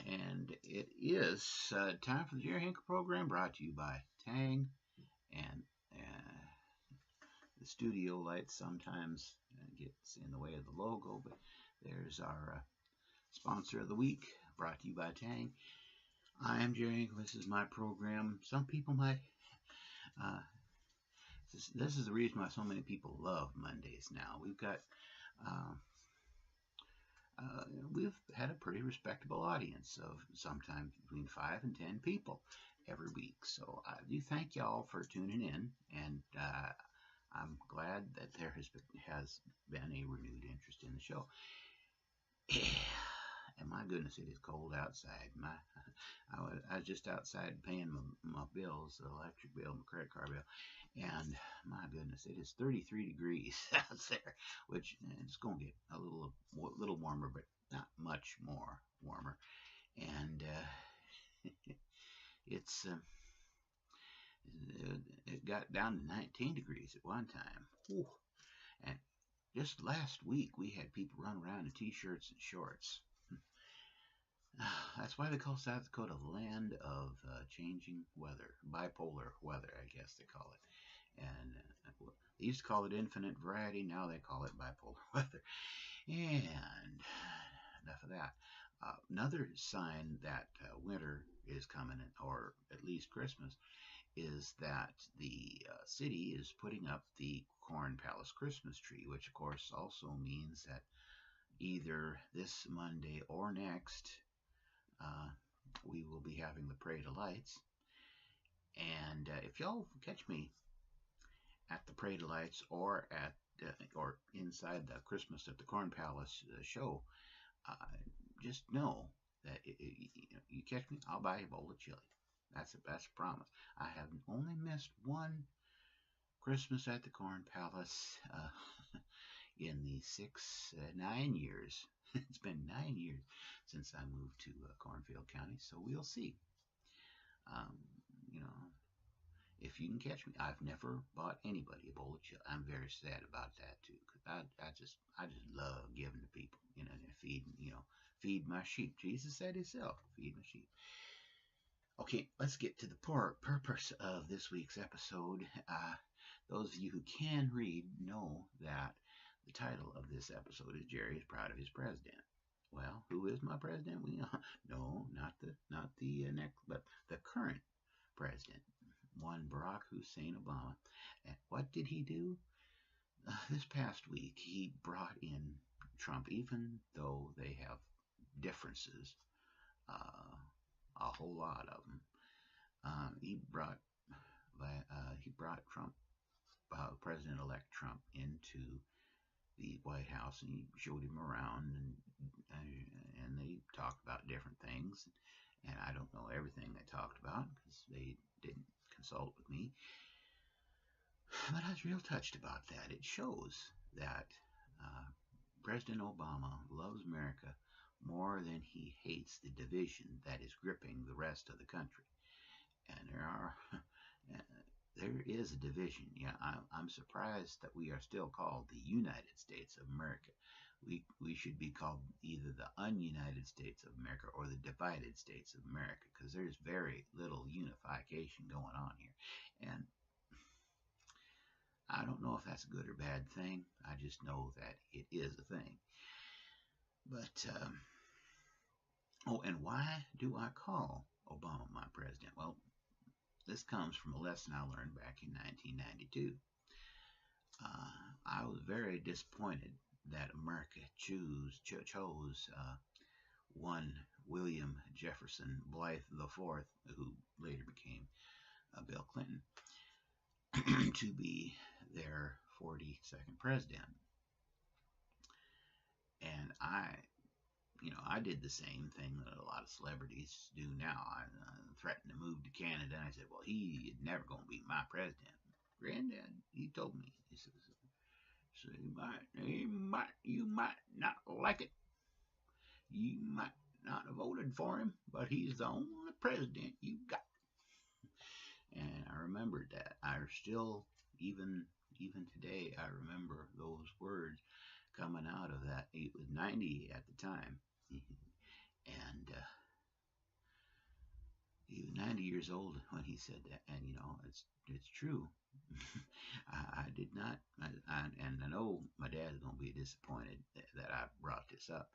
And it is time for the Jerry Hinkle program, brought to you by Tang. And the studio light sometimes gets in the way of the logo, but there's our sponsor of the week, brought to you by Tang. I am Jerry Hinkle. This is my program. Some people might. Uh, this is the reason why so many people love Mondays now. Uh, uh, we've had a pretty respectable audience of sometimes between 5 and 10 people every week. So I do thank y'all for tuning in, and I'm glad that there has been a renewed interest in the show. And my goodness, it is cold outside. I was just outside paying my bills, the electric bill, my credit card bill, and my goodness, it is 33 degrees out there, which it's going to get a little warmer, but not much more warmer. And it's it got down to 19 degrees at one time. Whew. And just last week, we had people run around in t-shirts and shorts. That's why they call South Dakota the land of changing weather, bipolar weather, I guess they call it. And they used to call it infinite variety. Now they call it bipolar weather. And enough of that. Another sign that winter is coming, or at least Christmas, is that the city is putting up the Corn Palace Christmas tree, which of course also means that either this Monday or next, uh, we will be having the Parade of Lights. And if y'all catch me at the Parade of Lights or inside the Christmas at the Corn Palace show, uh, just know that you catch me, I'll buy you a bowl of chili. That's a promise. I have only missed one Christmas at the Corn Palace in the 9 years. It's been 9 years since I moved to Cornfield County, so we'll see. Um, you know, if you can catch me, I've never bought anybody a bowl of chili. I'm very sad about that too, because I just love giving to people, and feed my sheep. Jesus said Himself, feed my sheep. Okay, let's get to the purpose of this week's episode. Those of you who can read know that the title of this episode is "Jerry is Proud of His President." Well, who is my president? No, not the next, but the current president, one Barack Hussein Obama. And what did he do? This past week, he brought in Trump, even though they have differences, a whole lot of them. He brought Trump, President-elect Trump, into the White House, and he showed him around, and they talked about different things. And I don't know everything they talked about because they didn't consult with me. But I was real touched about that. It shows that uh, President Obama loves America more than he hates the division that is gripping the rest of the country. And there is a division. Yeah, I'm surprised that we are still called the United States of America. We should be called either the Ununited States of America or the Divided States of America, because there's very little unification going on here. And I don't know if that's a good or bad thing. I just know that it is a thing. But and why do I call Obama my president? Well, this comes from a lesson I learned back in 1992. I was very disappointed that America chose one William Jefferson Blythe IV, who later became Bill Clinton, to be their 42nd president. And I did the same thing that a lot of celebrities do now. I threatened to move to Canada, and I said, well, he is never going to be my president. Granddad, he told me, he says, so you might not like it. You might not have voted for him, but he's the only president you got. And I remembered that. I still, even today, I remember those words coming out of that. It was 90 at the time. And He was 90 years old when he said that, and it's true. I did not, and I know my dad's gonna be disappointed that I brought this up,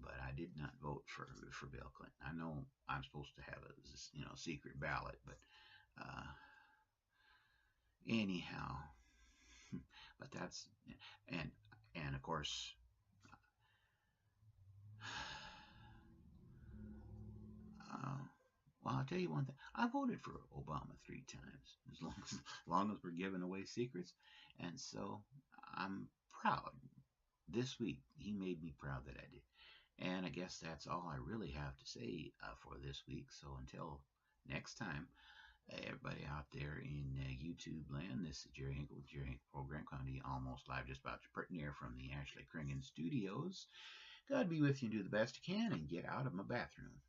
but I did not vote for Bill Clinton. I know I'm supposed to have a secret ballot, but anyhow, but that's and and of course. Uh, well, I'll tell you one thing. I voted for Obama 3 times, as long as we're giving away secrets, and so I'm proud. This week, he made me proud that I did. And I guess that's all I really have to say for this week. So until next time, everybody out there in YouTube land, this is Jerry Hinkle with Jerry Hinkle Program, coming to you almost live, just about pretty near from the Ashley Kringen Studios. God be with you and do the best you can, and get out of my bathroom.